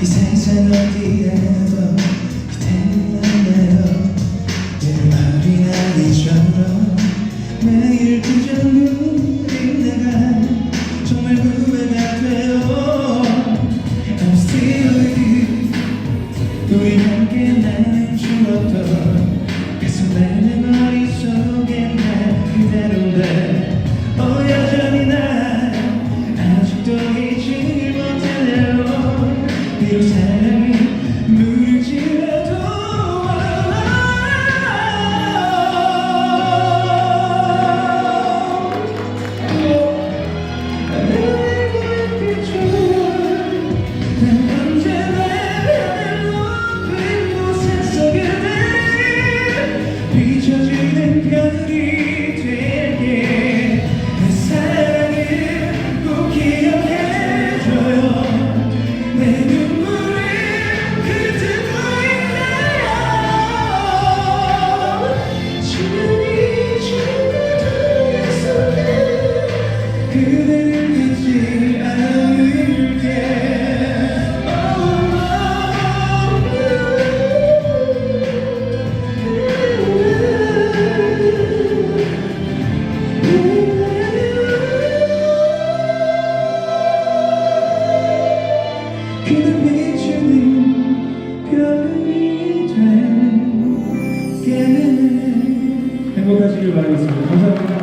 이 세상 어디에도 그대는 만나요. 늘 어린아이처럼 매일 그저 눈물이 나가 정말 후회가 돼요. I'm still with you. 우리 함께 나눈 추억도 계속 내 머릿속에 난 그대로인데 여전히 난 아직도 잊지 못하네요. 비록 사랑이 물질라도 비춰지는 별이 되게 내 사랑을 꼭 기억해줘요. 내 눈물을 흩트고 있나요. 시간이 지나도 약속해 그대를 잊지 않을게. 그대 비추는 별이 될게. 행복하시길 바라겠습니다. 감사합니다.